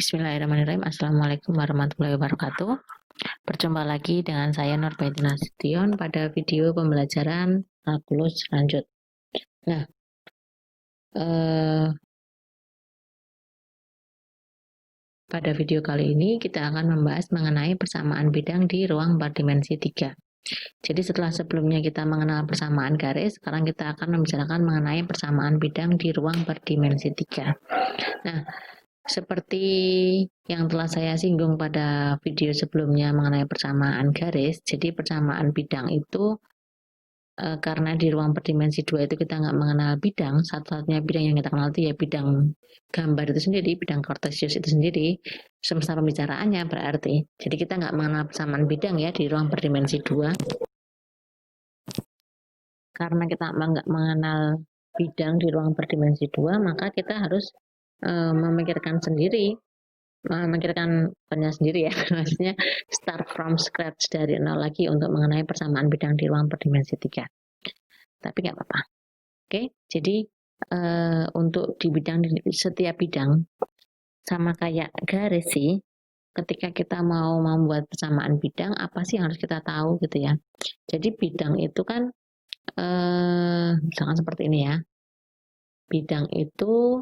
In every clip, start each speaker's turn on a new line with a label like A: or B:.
A: Bismillahirrahmanirrahim. Assalamualaikum warahmatullahi wabarakatuh. Berjumpa lagi dengan saya Nurbaitin Nasution pada video pembelajaran kalkulus lanjut. Nah, pada video kali ini kita akan membahas mengenai persamaan bidang di ruang berdimensi 3. Jadi setelah sebelumnya kita mengenal persamaan garis, sekarang kita akan membicarakan mengenai persamaan bidang di ruang berdimensi 3. Nah, seperti yang telah saya singgung pada video sebelumnya mengenai persamaan garis, jadi persamaan bidang itu karena di ruang berdimensi 2 itu kita nggak mengenal bidang, satu-satunya bidang yang kita kenal itu ya bidang gambar itu sendiri, bidang kartesius itu sendiri, semesta pembicaraannya berarti. Jadi kita nggak mengenal persamaan bidang ya di ruang berdimensi 2. Karena kita nggak mengenal bidang di ruang berdimensi 2, maka kita harus memikirkan sendiri ya, maksudnya start from scratch dari nol lagi untuk mengenai persamaan bidang di ruang berdimensi 3. Tapi nggak apa-apa. Oke, jadi untuk di setiap bidang sama kayak garis sih, ketika kita mau membuat persamaan bidang, apa sih yang harus kita tahu gitu ya. Jadi bidang itu kan misalkan seperti ini ya. Bidang itu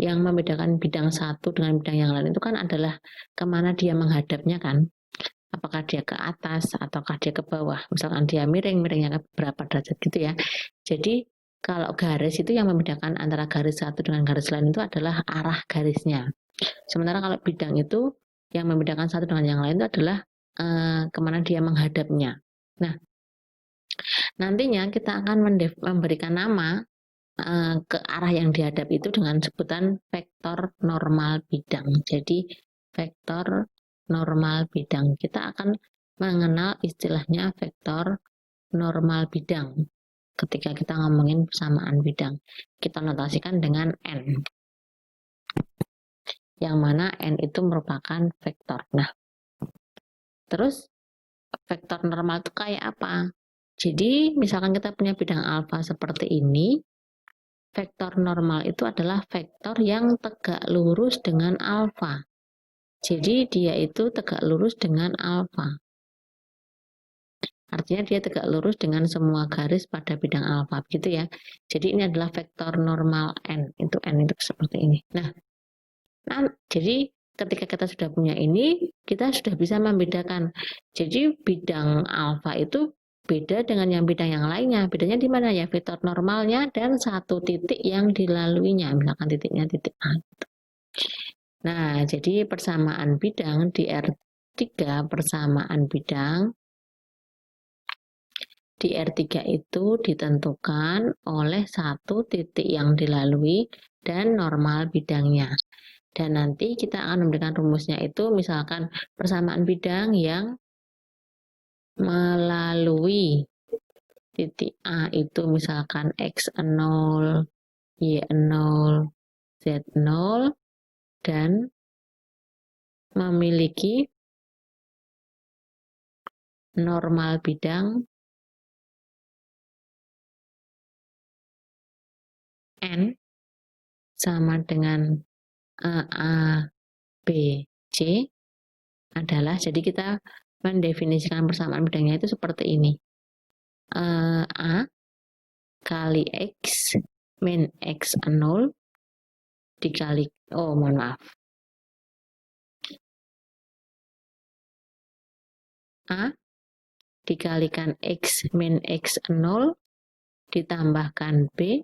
A: yang membedakan bidang satu dengan bidang yang lain itu kan adalah kemana dia menghadapnya kan. Apakah dia ke atas ataukah dia ke bawah. Misalkan dia miringnya ke berapa derajat gitu ya. Jadi kalau garis itu yang membedakan antara garis satu dengan garis lain itu adalah arah garisnya. Sementara kalau bidang itu yang membedakan satu dengan yang lain itu adalah kemana dia menghadapnya. Nah, nantinya kita akan memberikan nama ke arah yang dihadap itu dengan sebutan vektor normal bidang. Jadi vektor normal bidang. Kita akan mengenal istilahnya vektor normal bidang ketika kita ngomongin persamaan bidang. Kita notasikan dengan N. Yang mana N itu merupakan vektor. Nah, terus vektor normal itu kayak apa? Jadi misalkan kita punya bidang alfa seperti ini, vektor normal itu adalah vektor yang tegak lurus dengan alfa. Jadi dia itu tegak lurus dengan alfa. Artinya dia tegak lurus dengan semua garis pada bidang alfa, gitu ya. Jadi ini adalah vektor normal N. Itu N itu seperti ini. Nah, jadi ketika kita sudah punya ini, kita sudah bisa membedakan. Jadi bidang alfa itu beda dengan yang bidang yang lainnya. Bedanya di mana ya? Vektor normalnya dan satu titik yang dilaluinya. Misalkan titiknya titik A. Nah, jadi persamaan bidang di R3, persamaan bidang di R3 itu ditentukan oleh satu titik yang dilalui dan normal bidangnya. Dan nanti kita akan memberikan rumusnya itu misalkan persamaan bidang yang melalui titik A itu misalkan X0, Y0, Z0 dan memiliki normal bidang N sama dengan A, B, C adalah, jadi kita mendefinisikan persamaan bidangnya itu seperti ini. A kali X min X0 dikali, A dikalikan X min X0 ditambahkan B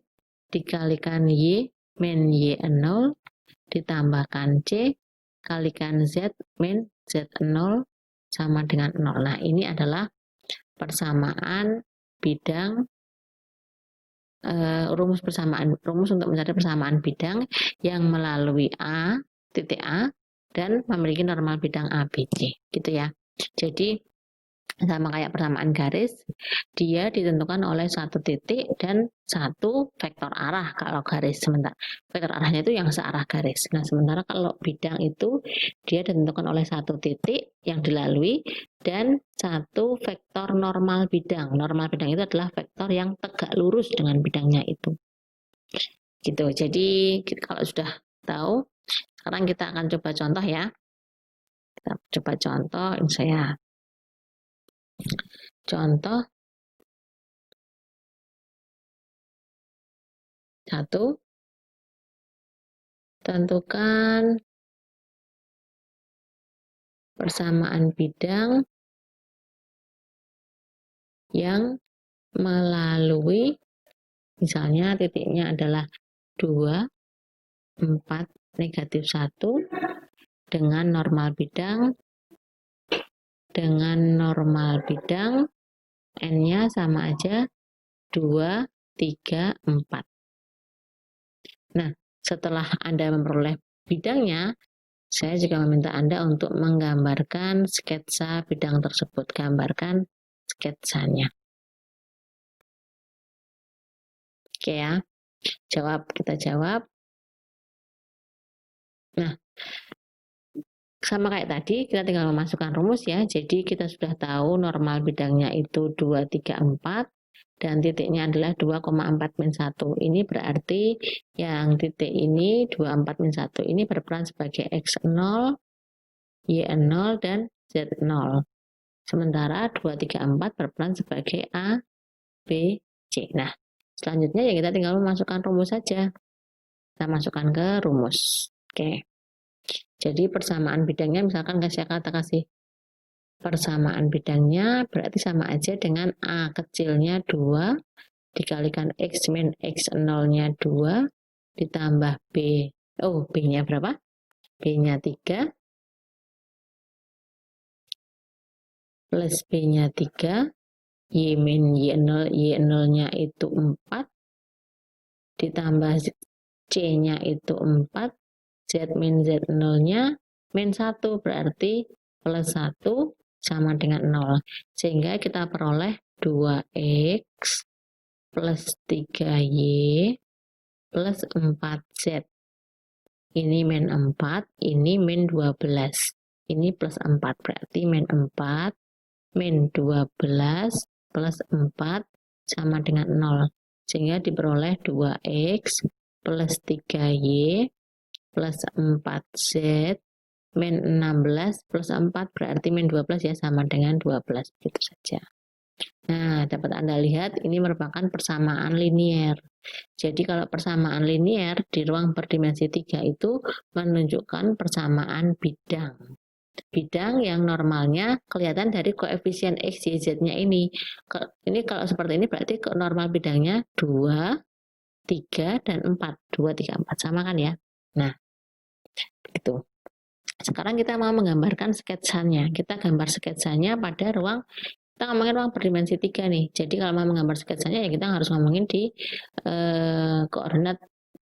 A: dikalikan Y min Y0 ditambahkan C kalikan Z min Z0 sama dengan 0. Nah, ini adalah persamaan bidang, rumus untuk mencari persamaan bidang yang melalui A, titik A, dan memiliki normal bidang A, B, C, gitu ya. Jadi sama kayak persamaan garis, dia ditentukan oleh satu titik dan satu vektor arah kalau garis. Sementara vektor arahnya itu yang searah garis. Nah, sementara kalau bidang itu dia ditentukan oleh satu titik yang dilalui dan satu vektor normal bidang. Normal bidang itu adalah vektor yang tegak lurus dengan bidangnya itu. Gitu. Jadi kalau sudah tahu Sekarang kita akan coba contoh ya. Kita coba contoh, ini saya contoh 1. Tentukan persamaan bidang yang melalui, misalnya titiknya adalah 2, 4, negatif 1, dengan normal bidang N-nya sama aja 2, 3, 4. Nah, setelah Anda memperoleh bidangnya, saya juga meminta Anda untuk menggambarkan sketsa bidang tersebut. Gambarkan sketsanya. Oke ya, kita jawab. Nah, sama kayak tadi, kita tinggal memasukkan rumus ya. Jadi kita sudah tahu normal bidangnya itu 2, 3, 4. Dan titiknya adalah 2,4 min 1. Ini berarti yang titik ini 24 min 1 ini berperan sebagai X0, Y0, dan Z0. Sementara 2, 3, 4 berperan sebagai A, B, C. Nah, selanjutnya ya kita tinggal memasukkan rumus saja. Kita masukkan ke rumus. Oke. Jadi persamaan bidangnya misalkan saya kasih persamaan bidangnya berarti sama aja dengan A kecilnya 2 dikalikan X min X0-nya 2 ditambah B. Oh, B-nya berapa? B-nya 3 plus B-nya 3, Y min Y0-nya itu 4 ditambah C-nya itu 4, Z min Z0-nya min 1 berarti plus 1 sama dengan 0. Sehingga kita peroleh 2X plus 3Y plus 4Z. Ini min 4, ini min 12. Ini plus 4, berarti min 4, min 12 plus 4 sama dengan 0. Sehingga diperoleh 2X plus 3Y plus 4Z min 16 plus 4 berarti min 12 ya, sama dengan 12. Gitu saja. Nah, dapat Anda lihat ini merupakan persamaan linier. Jadi kalau persamaan linier di ruang berdimensi 3 itu menunjukkan persamaan bidang. Bidang yang normalnya kelihatan dari koefisien X, Y, Z-nya ini. Ini kalau seperti ini berarti normal bidangnya 2, 3, dan 4. 2, 3, 4. Sama kan ya? Nah, itu. Sekarang kita mau menggambarkan sketsanya. Kita gambar sketsanya pada ruang, kita ngomongin ruang berdimensi 3 nih. Jadi kalau mau menggambar sketsanya ya kita harus ngomongin di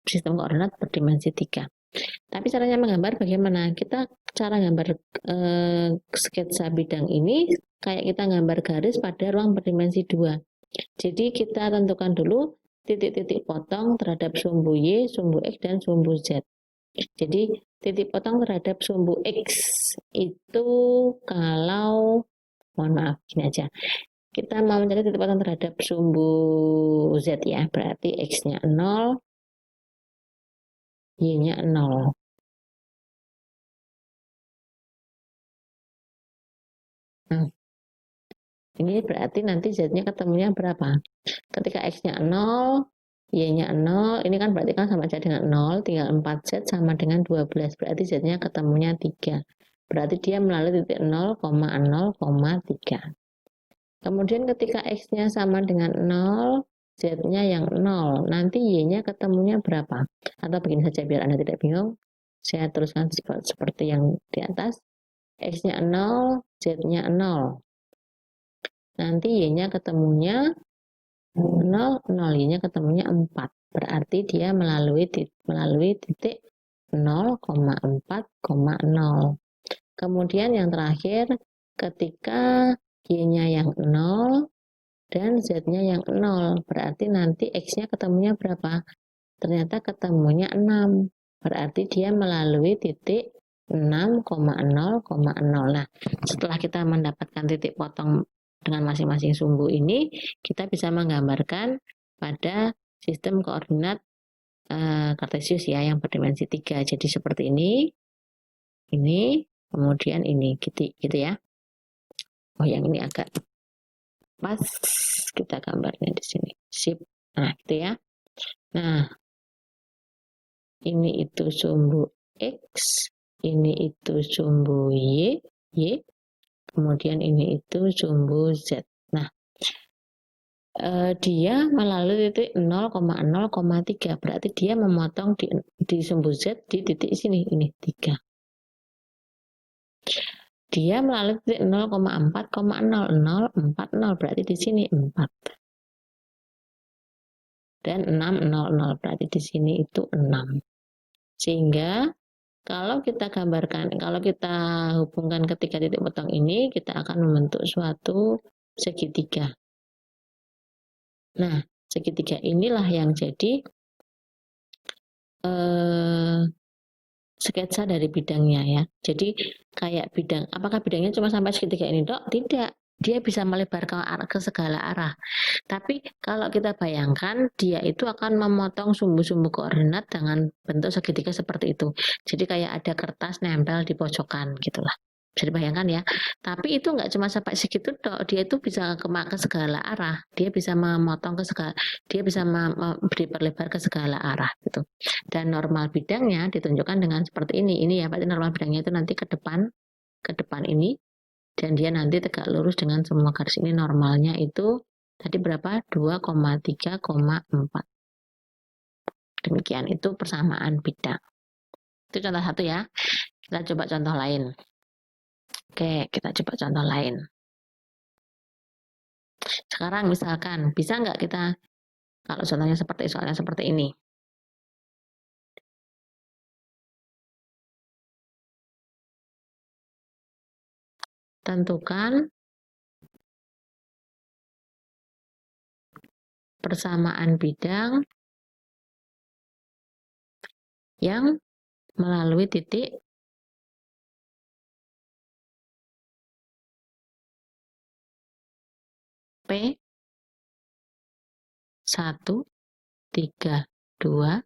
A: sistem koordinat berdimensi 3. Tapi caranya menggambar bagaimana? Kita cara gambar sketsa bidang ini kayak kita gambar garis pada ruang berdimensi 2. Jadi kita tentukan dulu titik-titik potong terhadap sumbu Y, sumbu X, dan sumbu Z. Jadi titik potong terhadap sumbu X itu kalau, mohon maaf, gini aja. Kita mau mencari titik potong terhadap sumbu Z ya, berarti X-nya 0, Y-nya 0. Nah, ini berarti nanti Z-nya ketemunya berapa? Ketika X-nya 0, Y-nya 0, ini kan berarti kan sama aja dengan 0, tinggal 4Z sama dengan 12, berarti Z-nya ketemunya 3. Berarti dia melalui titik 0,0,3. Kemudian ketika X-nya sama dengan 0, Z-nya yang 0, nanti Y-nya ketemunya berapa? Atau begini saja biar Anda tidak bingung, saya teruskan seperti yang di atas. X-nya 0, Z-nya 0. Nanti Y-nya ketemunya 0, 0, Y-nya ketemunya 4. Berarti dia melalui titik 0,4,0. Kemudian yang terakhir, ketika Y-nya yang 0 dan Z-nya yang 0, berarti nanti X-nya ketemunya berapa? Ternyata ketemunya 6. Berarti dia melalui titik 6,0,0. Nah, setelah kita mendapatkan titik potong dengan masing-masing sumbu ini, kita bisa menggambarkan pada sistem koordinat kartesius ya, yang berdimensi 3. Jadi seperti ini, kemudian ini, gitu ya. Oh, yang ini agak pas, kita gambarnya di sini. Sip. Nah, gitu ya. Nah, ini itu sumbu X, ini itu sumbu Y, kemudian ini itu sumbu Z. Nah, dia melalui titik 0,0,3, berarti dia memotong di sumbu Z di titik sini, ini 3. Dia melalui titik 0,4,0040, berarti di sini 4. Dan 600, berarti di sini itu 6. Sehingga kalau kita gambarkan, kalau kita hubungkan ketiga titik potong ini, kita akan membentuk suatu segitiga. Nah, segitiga inilah yang jadi sketsa dari bidangnya ya. Jadi kayak bidang, apakah bidangnya cuma sampai segitiga ini dok? Tidak, dia bisa melebar ke segala arah. Tapi kalau kita bayangkan, dia itu akan memotong sumbu-sumbu koordinat dengan bentuk segitiga seperti itu. Jadi kayak ada kertas nempel di pojokan gitulah. Bisa dibayangkan ya. Tapi itu nggak cuma sampai segitu dok, dia itu bisa ke segala arah. Dia bisa memotong ke segala, dia bisa berlebar ke segala arah gitu. Dan normal bidangnya ditunjukkan dengan seperti ini. Ini ya, berarti normal bidangnya itu nanti ke depan ini, dan dia nanti tegak lurus dengan semua garis ini. Normalnya itu tadi berapa? 2,3,4. Demikian, itu persamaan bidang. Itu contoh satu ya. Kita coba contoh lain. Oke, kita coba contoh lain. Sekarang misalkan, bisa nggak kita, kalau contohnya soalnya seperti ini. Tentukan persamaan bidang yang melalui titik P 1, 3, 2,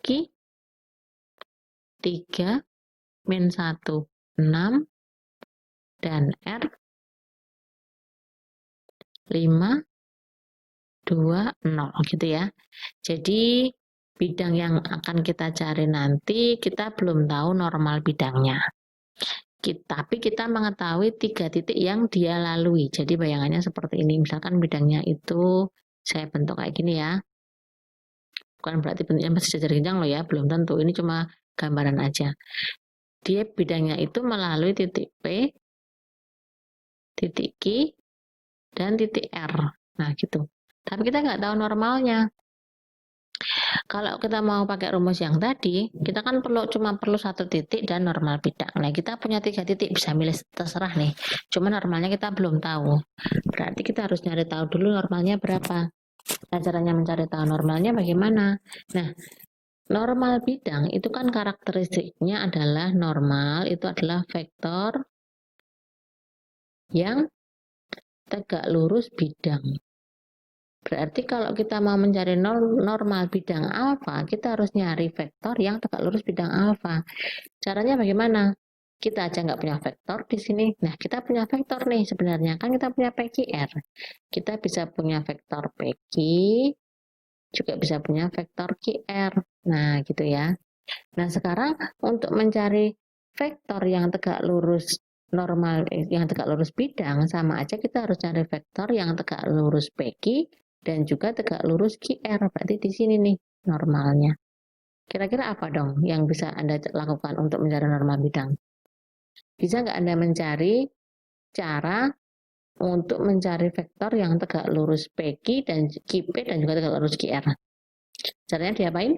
A: Q 3, min 1, 6, dan R 5, 2, 0 gitu ya. Jadi bidang yang akan kita cari nanti, kita belum tahu normal bidangnya. Tapi kita mengetahui 3 titik yang dia lalui. Jadi bayangannya seperti ini. Misalkan bidangnya itu saya bentuk kayak gini ya. Bukan berarti bentuknya masih sejajar genjang loh ya, belum tentu. Ini cuma gambaran aja. Dia bidangnya itu melalui titik P, titik Q, dan titik R. Nah gitu. Tapi kita nggak tahu normalnya. Kalau kita mau pakai rumus yang tadi, kita kan cuma perlu 1 titik dan normal bidang. Nah, kita punya 3 titik, bisa milih terserah nih. Cuma normalnya kita belum tahu. Berarti kita harus nyari tahu dulu normalnya berapa. Nah, caranya mencari tahu normalnya bagaimana? Nah, normal bidang itu kan karakteristiknya adalah normal, itu adalah vektor yang tegak lurus bidang. Berarti kalau kita mau mencari normal bidang alfa, kita harus nyari vektor yang tegak lurus bidang alfa. Caranya bagaimana? Kita aja nggak punya vektor di sini. Nah, kita punya vektor nih sebenarnya. Kan kita punya PQR. Kita bisa punya vektor PQ, juga bisa punya vektor QR. Nah, gitu ya. Nah, sekarang untuk mencari vektor yang tegak lurus normal, yang tegak lurus bidang, sama aja kita harus cari vektor yang tegak lurus PQ dan juga tegak lurus QR. Berarti di sini nih normalnya. Kira-kira apa dong yang bisa Anda lakukan untuk mencari normal bidang? Bisa nggak Anda mencari cara untuk mencari vektor yang tegak lurus PQ dan QP dan juga tegak lurus QR? Caranya diapain?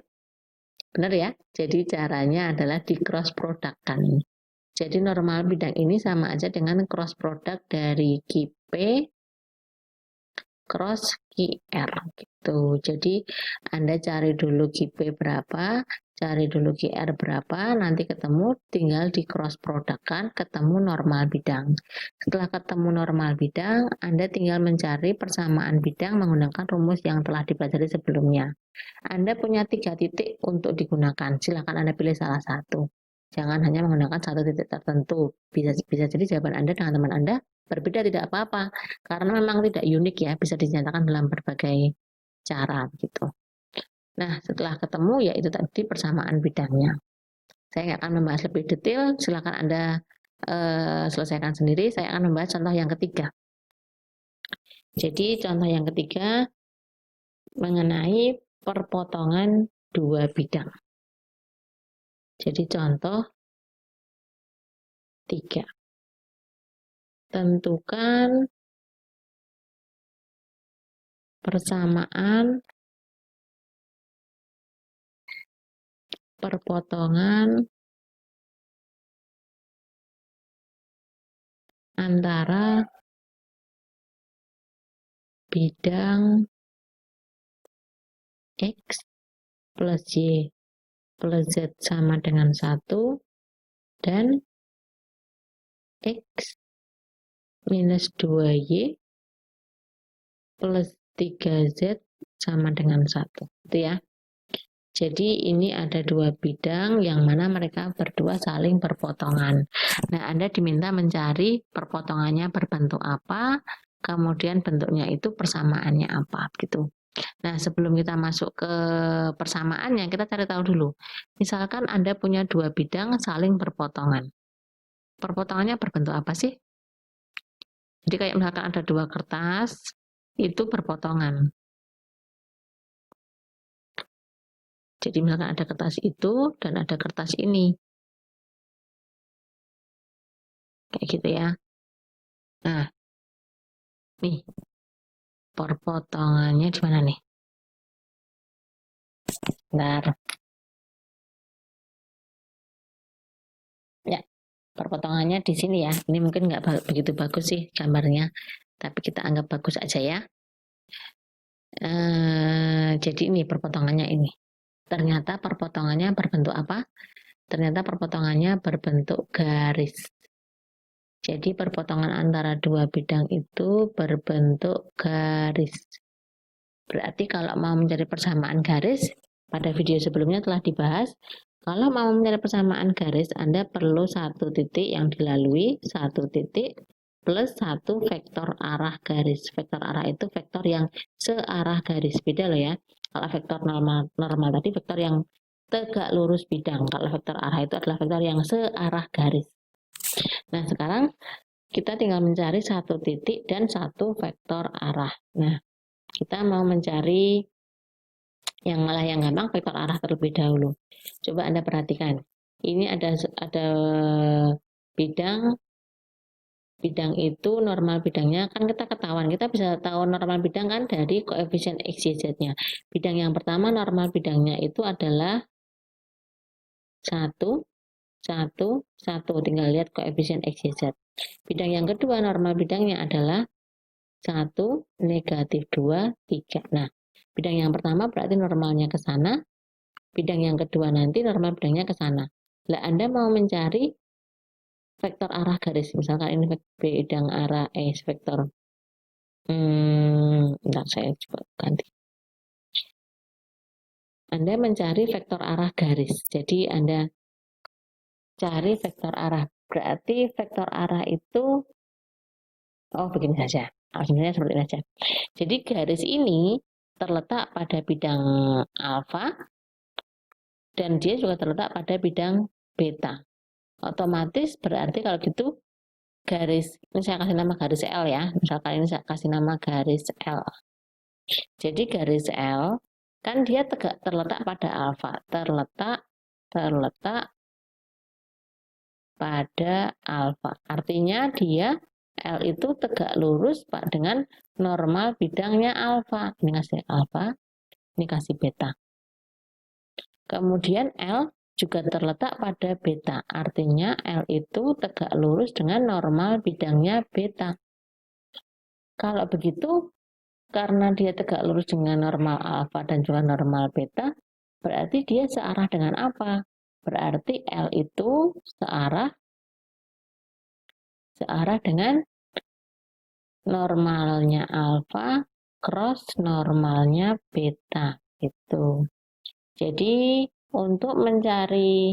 A: Benar ya? Jadi caranya adalah di cross product-kan. Jadi normal bidang ini sama aja dengan cross product dari QP cross QR gitu. Jadi Anda cari dulu QP berapa, Cari dulu GR berapa, nanti ketemu, tinggal di cross product-kan, ketemu normal bidang. Setelah ketemu normal bidang, Anda tinggal mencari persamaan bidang menggunakan rumus yang telah dipelajari sebelumnya. Anda punya 3 titik untuk digunakan, silakan Anda pilih salah satu. Jangan hanya menggunakan satu titik tertentu. Bisa jadi jawaban Anda dengan teman Anda berbeda, tidak apa-apa, karena memang tidak unik ya, bisa dinyatakan dalam berbagai cara gitu. Nah, setelah ketemu yaitu tadi persamaan bidangnya. Saya nggak akan membahas lebih detail, silakan Anda selesaikan sendiri. Saya akan membahas contoh yang ketiga. Jadi contoh yang ketiga mengenai perpotongan dua bidang. Jadi contoh 3. Tentukan persamaan perpotongan antara bidang X plus Y plus Z sama dengan 1 dan X minus 2Y plus 3Z sama dengan 1. Itu ya. Jadi ini ada dua bidang yang mana mereka berdua saling berpotongan. Nah, Anda diminta mencari perpotongannya berbentuk apa, kemudian bentuknya itu persamaannya apa gitu. Nah, sebelum kita masuk ke persamaannya, kita cari tahu dulu. Misalkan Anda punya dua bidang saling berpotongan. Perpotongannya berbentuk apa sih? Jadi kayak misalkan ada dua kertas, itu berpotongan. Jadi misalkan ada kertas itu dan ada kertas ini. Kayak gitu ya. Nah, nih, perpotongannya di mana nih? Bentar. Ya, perpotongannya di sini ya. Ini mungkin nggak begitu bagus sih gambarnya, tapi kita anggap bagus aja ya. Jadi ini perpotongannya ini. Ternyata perpotongannya berbentuk apa? Ternyata perpotongannya berbentuk garis. Jadi perpotongan antara dua bidang itu berbentuk garis. Berarti kalau mau mencari persamaan garis, pada video sebelumnya telah dibahas, kalau mau mencari persamaan garis, Anda perlu satu titik yang dilalui, satu titik, plus satu vektor arah garis. Vektor arah itu vektor yang searah garis. Beda loh ya. Kalau vektor normal tadi vektor yang tegak lurus bidang. Kalau vektor arah itu adalah vektor yang searah garis. Nah, sekarang kita tinggal mencari satu titik dan satu vektor arah. Nah, kita mau mencari yang gampang, vektor arah terlebih dahulu. Coba Anda perhatikan. Ini ada bidang itu normal bidangnya kan kita ketahuan, kita bisa tahu normal bidang kan dari koefisien X, Y, Z-nya. Bidang yang pertama normal bidangnya itu adalah 1, 1, 1. Tinggal lihat koefisien X, Y, Z. Bidang yang kedua normal bidangnya adalah 1, negatif 2, 3. Nah, bidang yang pertama berarti normalnya ke sana, bidang yang kedua nanti normal bidangnya ke sana. Lah Anda mau mencari vektor arah garis, misalkan ini bidang arah vektor. Bentar, saya coba ganti. Anda mencari vektor arah garis. Jadi Anda cari vektor arah. Berarti vektor arah itu begini saja. Sebenarnya seperti ini saja. Jadi garis ini terletak pada bidang alfa dan dia juga terletak pada bidang beta. Otomatis berarti kalau gitu garis, ini saya kasih nama garis L ya. Misalkan ini saya kasih nama garis L. Jadi garis L kan dia terletak pada alfa, terletak pada alfa. Artinya dia L itu tegak lurus Pak dengan normal bidangnya alfa. Ini kasih alfa, ini kasih beta. Kemudian L juga terletak pada beta. Artinya L itu tegak lurus dengan normal bidangnya beta. Kalau begitu, karena dia tegak lurus dengan normal alfa dan juga normal beta, Berarti dia searah dengan apa? Berarti L itu searah dengan normalnya alfa cross normalnya beta gitu. Jadi untuk mencari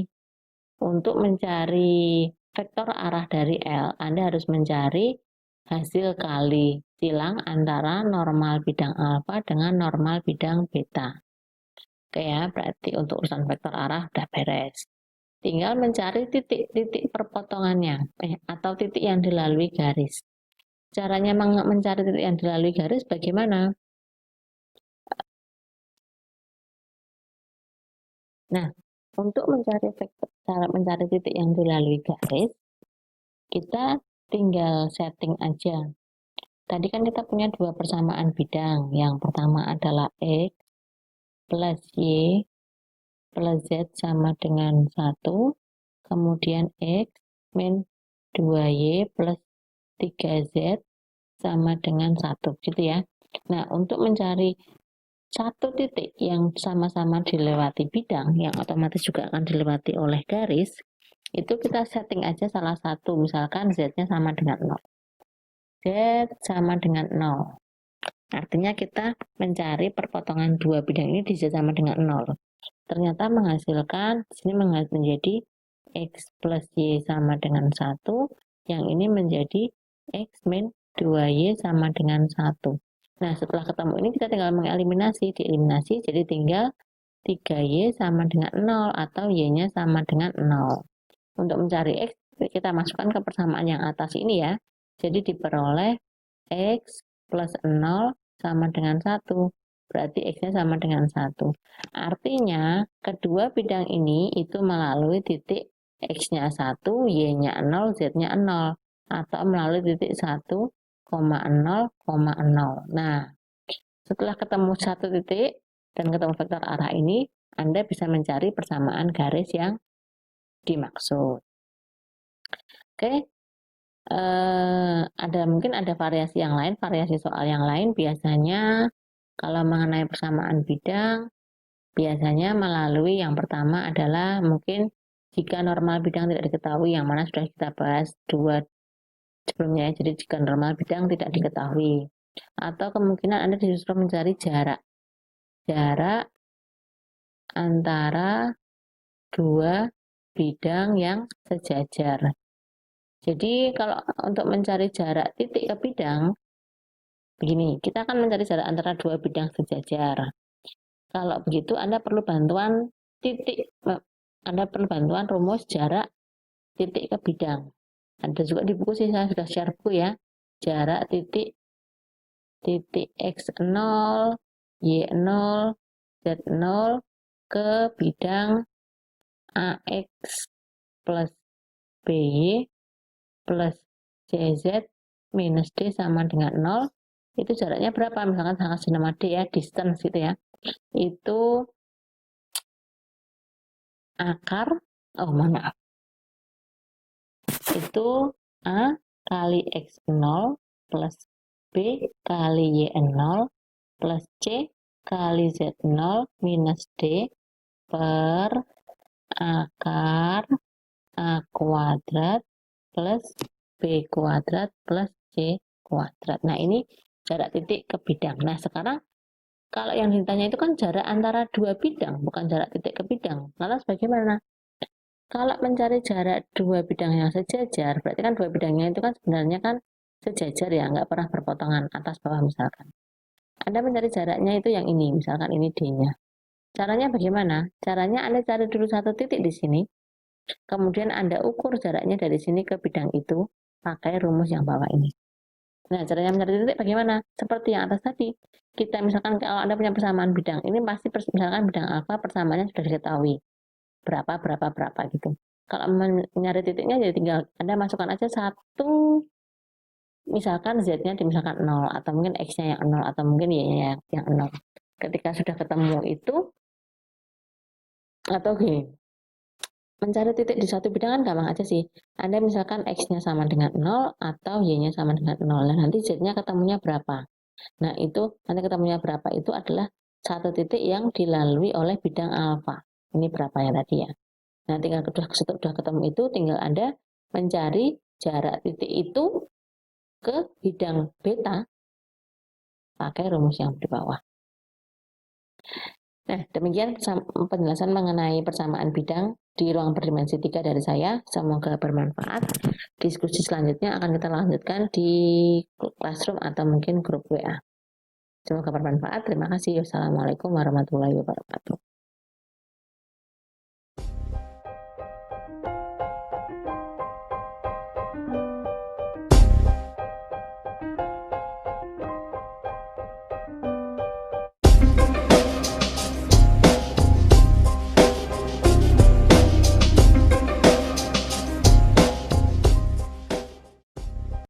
A: vektor arah dari L, Anda harus mencari hasil kali silang antara normal bidang alfa dengan normal bidang beta. Oke ya, berarti untuk urusan vektor arah udah beres. Tinggal mencari titik-titik perpotongannya atau titik yang dilalui garis. Caranya mencari titik yang dilalui garis bagaimana? Nah, untuk cara mencari titik yang dilalui garis, kita tinggal setting aja. Tadi kan kita punya dua persamaan bidang. Yang pertama adalah X plus Y plus Z sama dengan 1. Kemudian X min 2Y plus 3Z sama dengan 1. Gitu ya. Nah, untuk mencari satu titik yang sama-sama dilewati bidang, yang otomatis juga akan dilewati oleh garis, itu kita setting aja salah satu. Misalkan Z-nya sama dengan 0. Z sama dengan 0. Artinya kita mencari perpotongan dua bidang ini di Z sama dengan 0. Ternyata menghasilkan, di sini menjadi X plus Y sama dengan 1. Yang ini menjadi X min 2Y sama dengan 1. Nah, setelah ketemu ini kita tinggal mengeliminasi. Dieliminasi jadi tinggal 3Y sama dengan 0 atau Y-nya sama dengan 0. Untuk mencari X, kita masukkan ke persamaan yang atas ini ya. Jadi diperoleh X plus 0 sama dengan 1. Berarti X-nya sama dengan 1. Artinya, kedua bidang ini itu melalui titik X-nya 1, Y-nya 0, Z-nya 0. Atau melalui titik 1, 0,0. Nah, setelah ketemu satu titik dan ketemu vektor arah ini, Anda bisa mencari persamaan garis yang dimaksud. Oke, mungkin ada variasi yang lain, variasi soal yang lain. Biasanya kalau mengenai persamaan bidang, biasanya melalui yang pertama adalah mungkin jika normal bidang tidak diketahui, yang mana sudah kita bahas dua sebelumnya. Jadi jika normal bidang tidak diketahui, atau kemungkinan Anda disuruh mencari jarak antara dua bidang yang sejajar. Jadi kalau untuk mencari jarak titik ke bidang, begini, kita akan mencari jarak antara dua bidang sejajar. Kalau begitu Anda perlu bantuan rumus jarak titik ke bidang. Ada juga di buku sih, saya sudah share buku ya. Jarak titik X0, Y0, Z0 ke bidang AX plus BY plus CZ minus D sama dengan 0. Itu jaraknya berapa? Misalkan sangat nama D ya, distance gitu ya. Itu akar, itu A kali X0 plus B kali Y0 plus C kali Z0 minus D per akar A kuadrat plus B kuadrat plus C kuadrat. Nah, ini jarak titik ke bidang. Nah, sekarang kalau yang ditanya itu kan jarak antara dua bidang, bukan jarak titik ke bidang. Lalu bagaimana? Kalau mencari jarak dua bidang yang sejajar, berarti kan dua bidangnya itu kan sebenarnya kan sejajar ya, nggak pernah berpotongan atas bawah misalkan. Anda mencari jaraknya itu yang ini, misalkan ini D-nya. Caranya bagaimana? Caranya Anda cari dulu satu titik di sini, kemudian Anda ukur jaraknya dari sini ke bidang itu pakai rumus yang bawah ini. Nah, caranya mencari titik bagaimana? Seperti yang atas tadi. Kita misalkan kalau Anda punya persamaan bidang, ini pasti misalkan bidang alfa persamaannya sudah diketahui. Berapa gitu. Kalau mencari titiknya jadi tinggal Anda masukkan aja satu, misalkan Z-nya misalkan 0, atau mungkin X-nya yang 0, atau mungkin Y-nya yang 0. Ketika sudah ketemu itu, atau gini, mencari titik di satu bidang kan gampang aja sih. Anda misalkan X-nya sama dengan 0, atau Y-nya sama dengan 0. Dan nanti Z-nya ketemunya berapa. Nah, itu nanti ketemunya berapa itu adalah satu titik yang dilalui oleh bidang alfa. Ini berapa ya tadi ya. Nah, tinggal sudah ketemu itu, tinggal Anda mencari jarak titik itu ke bidang beta pakai rumus yang di bawah. Nah, demikian penjelasan mengenai persamaan bidang di ruang berdimensi 3 dari saya. Semoga bermanfaat. Diskusi selanjutnya akan kita lanjutkan di Classroom atau mungkin grup WA. Semoga bermanfaat. Terima kasih. Wassalamualaikum warahmatullahi wabarakatuh.